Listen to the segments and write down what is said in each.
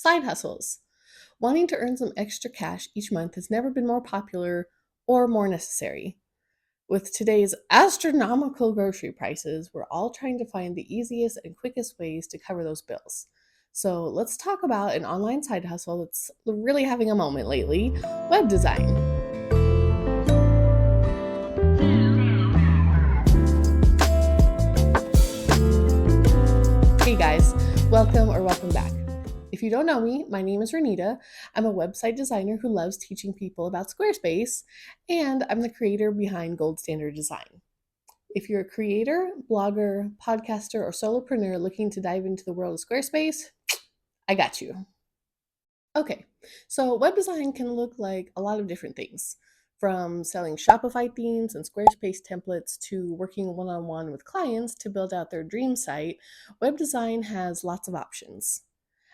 Side hustles. Wanting to earn some extra cash each month has never been more popular or more necessary. With today's astronomical grocery prices, we're all trying to find the easiest and quickest ways to cover those bills. So let's talk about an online side hustle that's really having a moment lately: web design. Hey guys, welcome back. If you don't know me, my name is Renita. I'm a website designer who loves teaching people about Squarespace, and I'm the creator behind Gold Standard Design. If you're a creator, blogger, podcaster, or solopreneur looking to dive into the world of Squarespace, I got you. Okay, so web design can look like a lot of different things, from selling Shopify themes and Squarespace templates to working one on one with clients to build out their dream site. Web design has lots of options.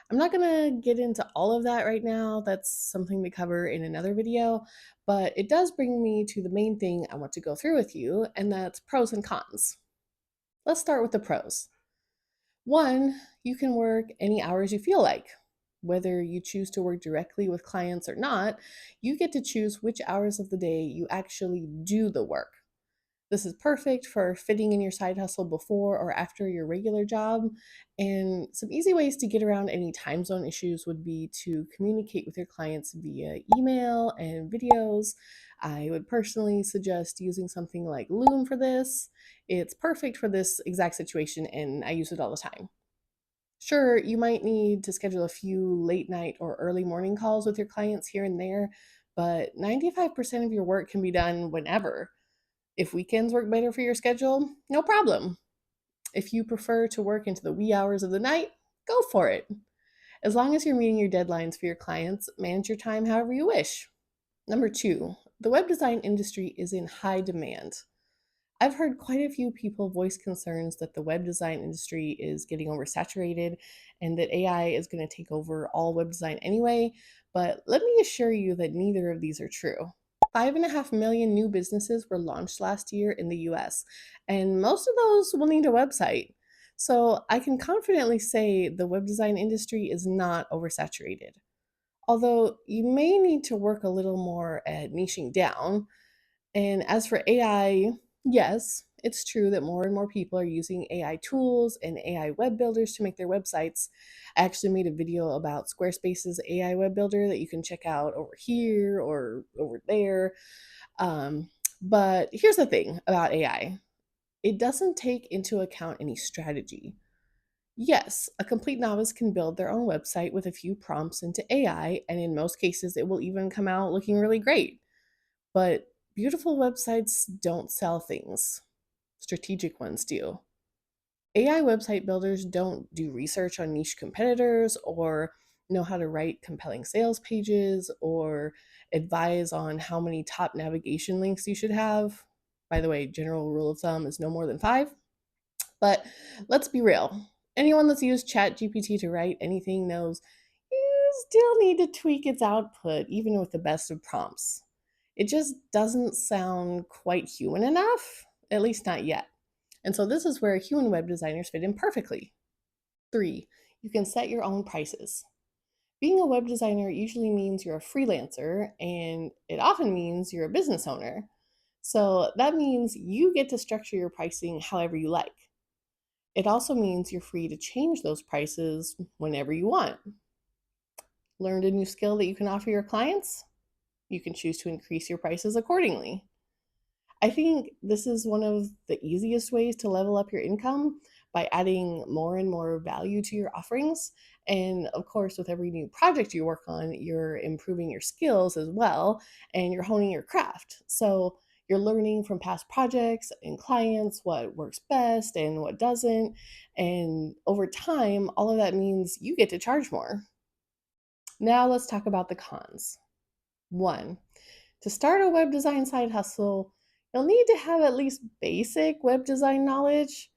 I'm not going to get into all of that right now. That's something to cover in another video, but it does bring me to the main thing I want to go through with you, and that's pros and cons. Let's start with the pros. One, you can work any hours you feel like. Whether you choose to work directly with clients or not, you get to choose which hours of the day you actually do the work. This is perfect for fitting in your side hustle before or after your regular job. And some easy ways to get around any time zone issues would be to communicate with your clients via email and videos. I would personally suggest using something like Loom for this. It's perfect for this exact situation, and I use it all the time. Sure, you might need to schedule a few late night or early morning calls with your clients here and there, but 95% of your work can be done whenever. If weekends work better for your schedule, no problem. If you prefer to work into the wee hours of the night, go for it. As long as you're meeting your deadlines for your clients, manage your time however you wish. Number two, the web design industry is in high demand. I've heard quite a few people voice concerns that the web design industry is getting oversaturated and that AI is going to take over all web design anyway, but let me assure you that neither of these are true. 5.5 million new businesses were launched last year in the US, and most of those will need a website. So I can confidently say the web design industry is not oversaturated. Although you may need to work a little more at niching down. And as for AI, yes, it's true that more and more people are using AI tools and AI web builders to make their websites. I actually made a video about Squarespace's AI web builder that you can check out over here or over there. But here's the thing about AI: it doesn't take into account any strategy. Yes, a complete novice can build their own website with a few prompts into AI, and in most cases, it will even come out looking really great. But beautiful websites don't sell things, strategic ones do. AI website builders don't do research on niche competitors or know how to write compelling sales pages or advise on how many top navigation links you should have. By the way, general rule of thumb is no more than 5. But let's be real. Anyone that's used ChatGPT to write anything knows you still need to tweak its output, even with the best of prompts. It just doesn't sound quite human enough, at least not yet. And so this is where human web designers fit in perfectly. 3, you can set your own prices. Being a web designer usually means you're a freelancer, and it often means you're a business owner. So that means you get to structure your pricing however you like. It also means you're free to change those prices whenever you want. Learned a new skill that you can offer your clients? You can choose to increase your prices accordingly. I think this is one of the easiest ways to level up your income, by adding more and more value to your offerings. And of course, with every new project you work on, you're improving your skills as well, and you're honing your craft. So you're learning from past projects and clients what works best and what doesn't. And over time, all of that means you get to charge more. Now let's talk about the cons. 1, to start a web design side hustle, you'll need to have at least basic web design knowledge.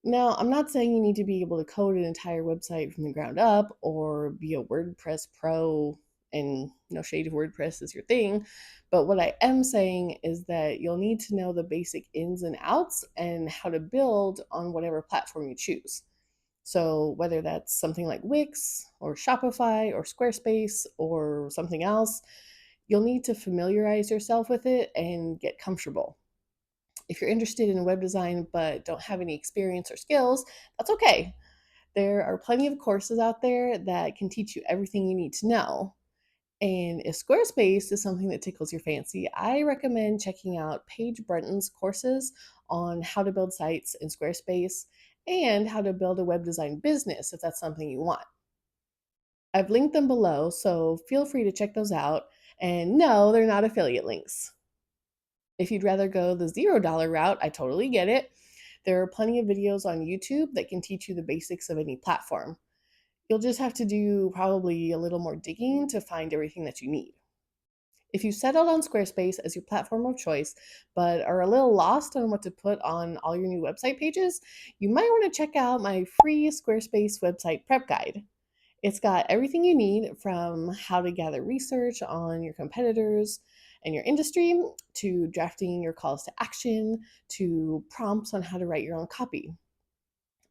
Now, I'm not saying you need to be able to code an entire website from the ground up or be a WordPress pro, and no shade if WordPress is your thing. But what I am saying is that you'll need to know the basic ins and outs and how to build on whatever platform you choose. So, whether that's something like Wix or Shopify or Squarespace or something else, you'll need to familiarize yourself with it and get comfortable. If you're interested in web design but don't have any experience or skills, that's okay. There are plenty of courses out there that can teach you everything you need to know. And if Squarespace is something that tickles your fancy, I recommend checking out Paige Brenton's courses on how to build sites in Squarespace and how to build a web design business if that's something you want. I've linked them below, so feel free to check those out. And no, they're not affiliate links. If you'd rather go the $0 route, I totally get it. There are plenty of videos on YouTube that can teach you the basics of any platform. You'll just have to do probably a little more digging to find everything that you need. If you settled on Squarespace as your platform of choice, but are a little lost on what to put on all your new website pages, you might want to check out my free Squarespace website prep guide. It's got everything you need from how to gather research on your competitors and your industry, to drafting your calls to action, to prompts on how to write your own copy.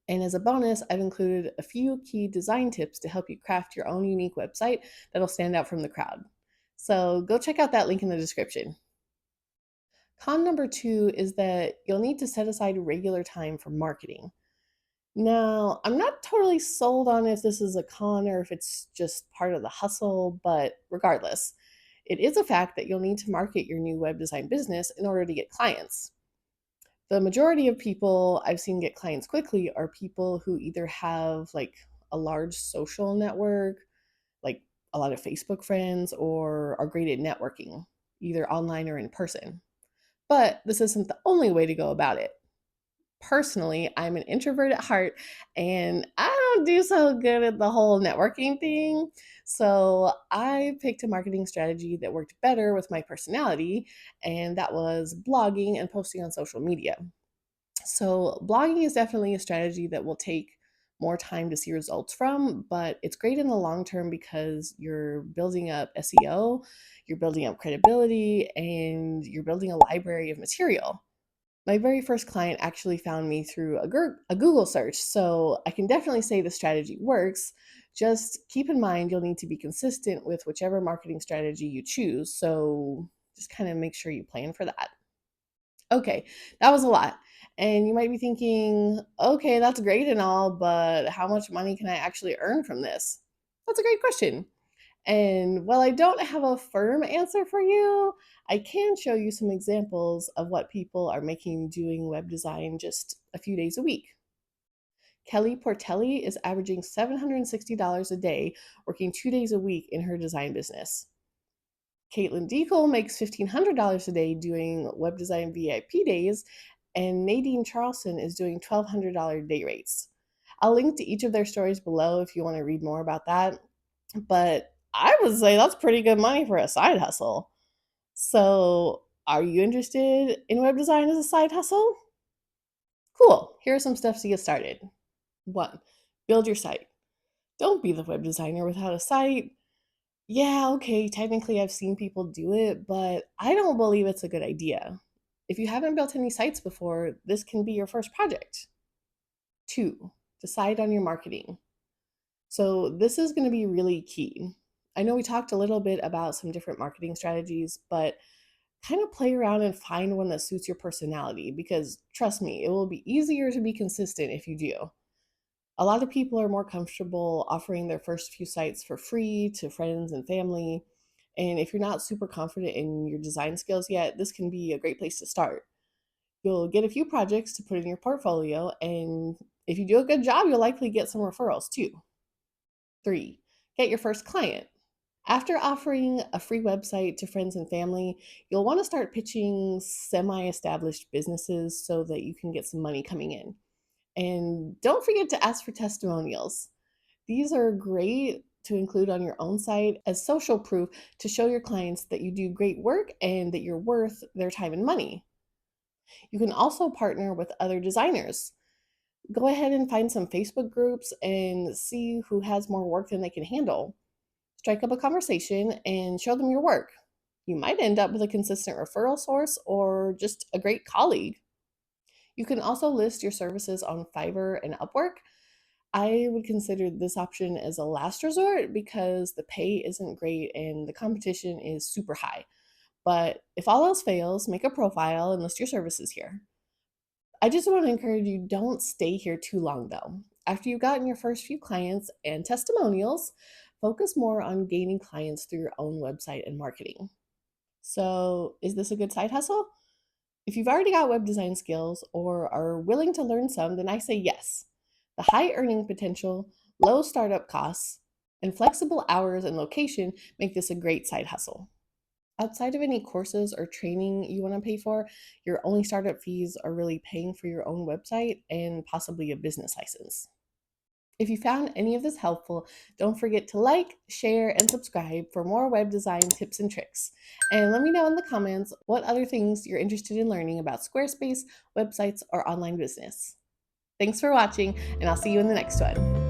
And as a bonus, I've included a few key design tips to help you craft your own unique website that'll stand out from the crowd. So go check out that link in the description. Con number two is that you'll need to set aside regular time for marketing. Now, I'm not totally sold on if this is a con or if it's just part of the hustle, but regardless, it is a fact that you'll need to market your new web design business in order to get clients. The majority of people I've seen get clients quickly are people who either have like a large social network, like a lot of Facebook friends, or are great at networking, either online or in person. But this isn't the only way to go about it. Personally, I'm an introvert at heart and I don't do so good at the whole networking thing. So I picked a marketing strategy that worked better with my personality, and that was blogging and posting on social media. So, blogging is definitely a strategy that will take more time to see results from, but it's great in the long term because you're building up SEO, you're building up credibility, and you're building a library of material. My very first client actually found me through a Google search, so I can definitely say the strategy works. Just keep in mind you'll need to be consistent with whichever marketing strategy you choose, so just kind of make sure you plan for that. Okay, that was a lot. And you might be thinking, okay, that's great and all, but how much money can I actually earn from this? That's a great question. And while I don't have a firm answer for you, I can show you some examples of what people are making doing web design just a few days a week. Kelly Portelli is averaging $760 a day, working 2 days a week in her design business. Caitlin Deacle makes $1,500 a day doing web design VIP days, and Nadine Charleston is doing $1,200 day rates. I'll link to each of their stories below if you want to read more about that. But I would say that's pretty good money for a side hustle. So, are you interested in web design as a side hustle? Cool. Here are some steps to get started. 1. Build your site. Don't be the web designer without a site. Yeah, okay, technically I've seen people do it, but I don't believe it's a good idea. If you haven't built any sites before, this can be your first project. 2, decide on your marketing. So, this is going to be really key. I know we talked a little bit about some different marketing strategies, but kind of play around and find one that suits your personality, because trust me, it will be easier to be consistent if you do. A lot of people are more comfortable offering their first few sites for free to friends and family. And if you're not super confident in your design skills yet, this can be a great place to start. You'll get a few projects to put in your portfolio, and if you do a good job, you'll likely get some referrals too. 3, get your first client. After offering a free website to friends and family, you'll want to start pitching semi established businesses so that you can get some money coming in. And don't forget to ask for testimonials. These are great to include on your own site as social proof to show your clients that you do great work and that you're worth their time and money. You can also partner with other designers. Go ahead and find some Facebook groups and see who has more work than they can handle. Strike up a conversation and show them your work. You might end up with a consistent referral source or just a great colleague. You can also list your services on Fiverr and Upwork. I would consider this option as a last resort because the pay isn't great and the competition is super high. But if all else fails, make a profile and list your services here. I just want to encourage you, don't stay here too long though. After you've gotten your first few clients and testimonials, focus more on gaining clients through your own website and marketing. So, is this a good side hustle? If you've already got web design skills or are willing to learn some, then I say yes. The high earning potential, low startup costs, and flexible hours and location make this a great side hustle. Outside of any courses or training you want to pay for, your only startup fees are really paying for your own website and possibly a business license. If you found any of this helpful, don't forget to like, share, and subscribe for more web design tips and tricks. And let me know in the comments what other things you're interested in learning about Squarespace, websites, or online business. Thanks for watching, and I'll see you in the next one.